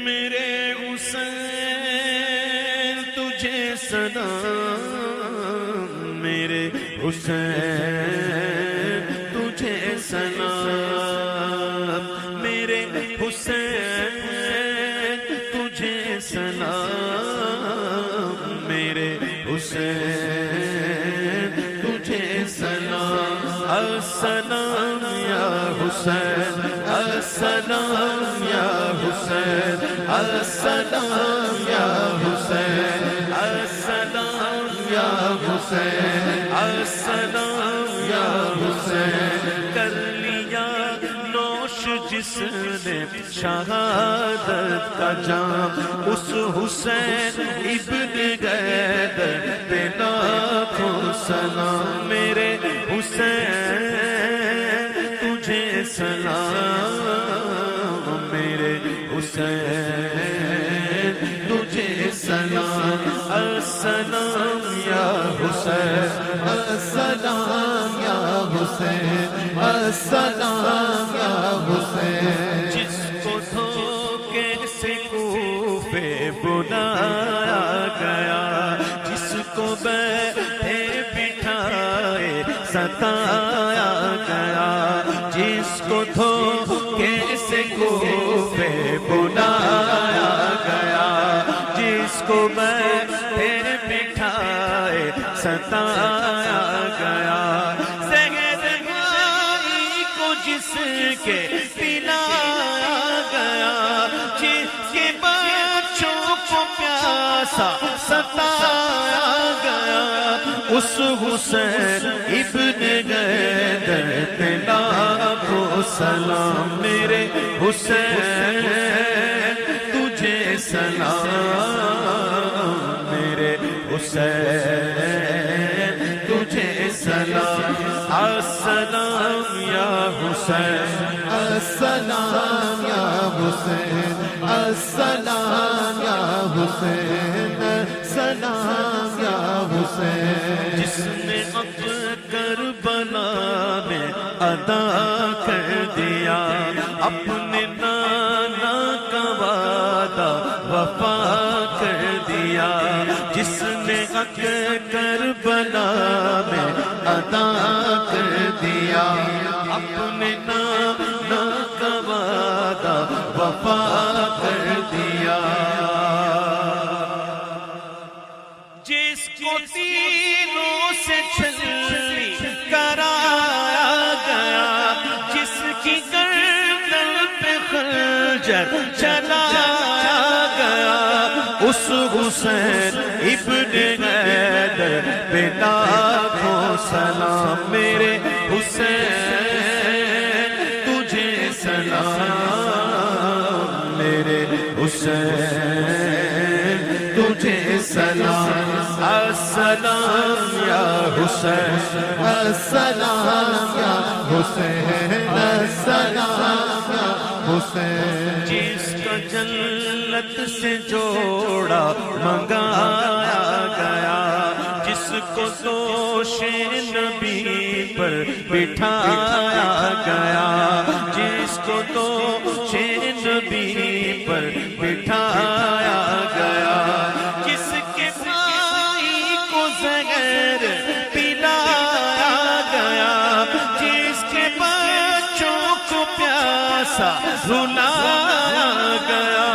میرے حسین تجھے سلام، میرے حسین تجھے سلام، میرے حسین تجھے سلام، میرے حسین تجھے سلام۔ السلام یا حسین، السلام یا حسین، السلام یا حسین، السلام یا حسین، السلام یا حسین۔ کر لیا نوش جس نے شہادت کا جام، اس حسین ابن غیدر پہ لاکھوں سلام۔ میرے حسین تجھے سلام، میرے حسین تجھے سلام۔ السلام یا حسین، السلام یا حسین، السلام یا حسین۔ جس کو دھوکے سے کوفے بلایا گیا، جس کو بیٹھے بٹھائے ستایا گیا، جس کو دھوکے سے کوفے بلایا گیا، جس کو بیٹھے بٹھائے ستایا گیا، زہرمائی کو جس کے پلایا گیا، جس کے بچوں کو پیاسا ستایا گیا، اس حسین ابن غیدر پہ لاکھوں سلام۔ میرے حسین تجھے سلام، میرے حسین تجھے سلام۔ السلام یا حسین، السلام یا حسین، السلام یا حسین، السلام یا حسین۔ جس نے حق کربلا میں ادا کر دیا، اپنے نانا کا وعدہ وفا کر دیا، جس نے حق کربلا میں ادا کر دیا، اپنے نانا کا وعدہ وفا کر دیا، جس کو تیروں سے چھلنی کرایا گیا، جس کی گردن پہ خنجر چلایا گیا، اس حسین ابن غیدر پہ لاکھوں سلام۔ میرے حسین تجھے سلام، میرے حسین تجھے سلام۔ السلام یا حسین، السلام یا حسین، السلام یا حسین۔ جس کا جنت سے جوڑا منگایا گیا، جس کو دوش نبی پر بٹھایا گیا، جس کو دوش نبی پر بٹھایا گیا، جس کے بھائی کو زہر پلایا گیا، جس کے بچوں کو پیاسا رلایا گیا،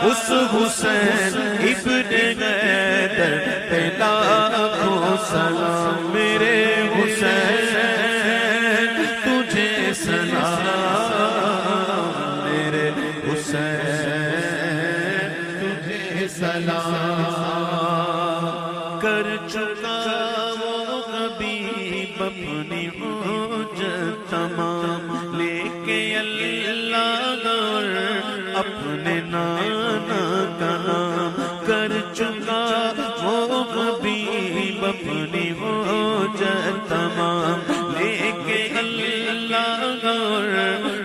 اس حسین ابن غیدر پہ لاکھوں سلام۔ میرے حسین تجھے سلام، میرے حسین تجھے سلام۔ کر چکا وہ حبیب اپنی حجت تمام، لے کے اللہ اور اپنے نانا کا نام، کر چکا وہ حبیب اپنی حجت تمام، لے کے اللہ اور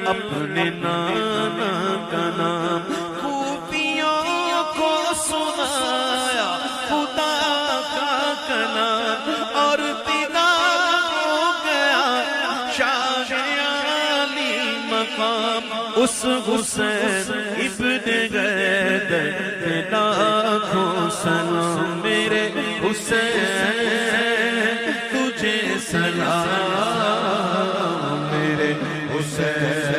اپنے نانا کا نام، خوبیوں کو سنایا خدا کا کلام، اور پیدا ہو گیا شاہ عالی مقام، اس حسین ابن غیدر حسین تجھے سلام، میرے حسین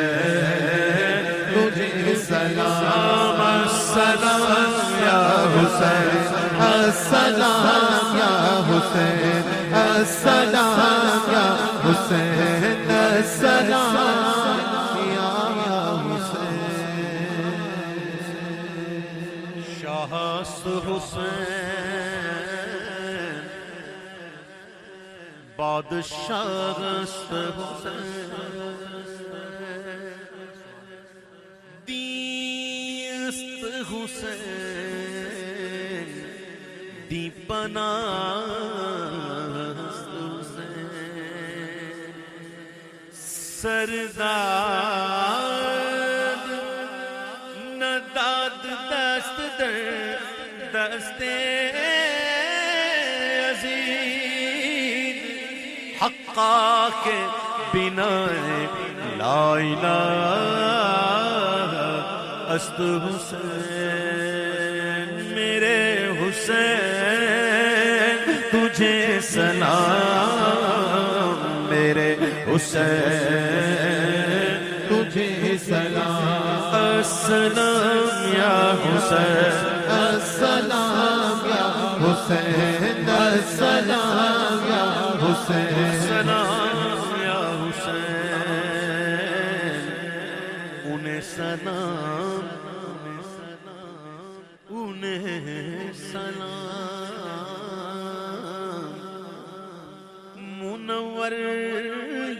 تجھے سلام، السلام یا حسین، السلام یا حسین، السلام یا حسین، السلام یا حسین۔ شاہ حسین بادشاہ حسین، دیست حسین دی پناہ حسین، سرداد نداد دست در دستے عزیز، حقا کے بنا لا الہ است حسین، میرے حسین تجھے سلام، میرے حسین تجھے سلام، السلام یا حسین، السلام یا حسین، السلام یا حسین، السلام یا حسین، انہیں سلام، انہیں سلام، منور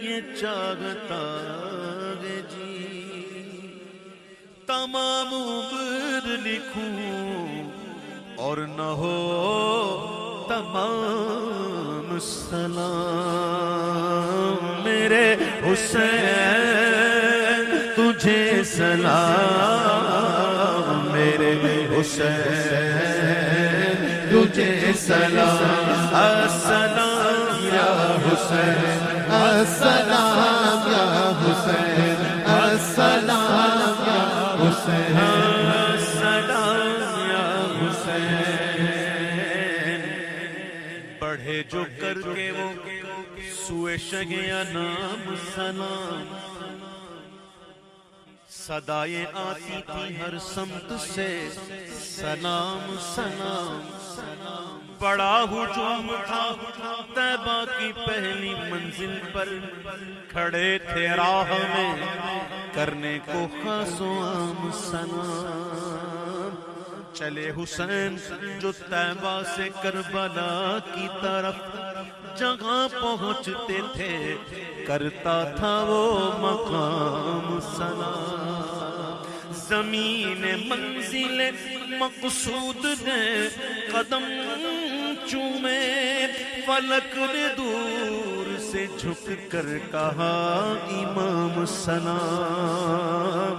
یہ چاہتا ہے جی تمام عمر لکھوں اور نہ ہو تمام سلام، میرے حسین تجھے سلام، میرے حسین تجھے سلام، السلام یا حسین، السلام یا حسین، السلام یا حسین، السلام یا حسین، بڑھے جو کر کے وہ سوئے شگیا نام سلام، صدائیں آتی تھی ہر سمت سے سلام سلام، بڑا ہجوم تھا طیبہ کی پہلی منزل پر، کھڑے تھے راہ میں کرنے کو خاص و عام سلام، چلے حسین جو طیبہ سے کربلا کی طرف جہاں پہنچتے تھے، کرتا تھا وہ مقام سلام، زمین منزل مقصود نے قدم چومے، فلک نے دور سے جھک کر کہا امام سلام،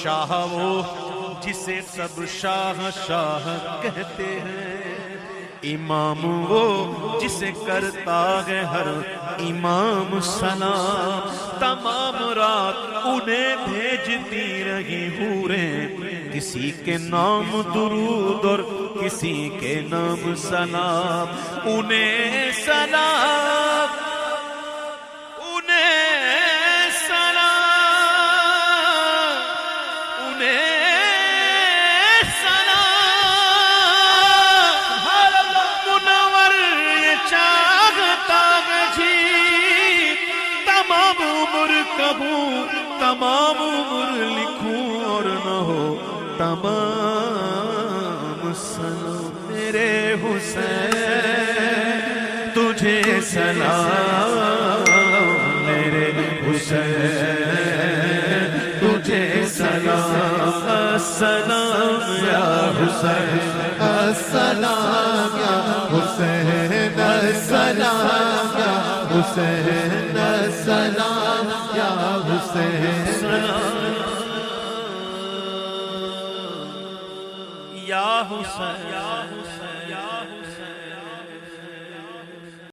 شاہ وہ جسے سب شاہ شاہ کہتے ہیں، امام وہ جسے کرتا ہے ہر امام سلام، تمام رات انہیں بھیجتی رہی حوریں، کسی کے نام درود اور کسی کے نام سلام، انہیں سلام، انہیں سلام، انہیں تمام عمر لکھوں اور نہ ہو تمام سلام، میرے حسین تجھے سلام، میرے حسین تجھے سلام، السلام یا حسین، السلام یا حسین، السلام یا حسین، السلام یا حسین، یا حسین،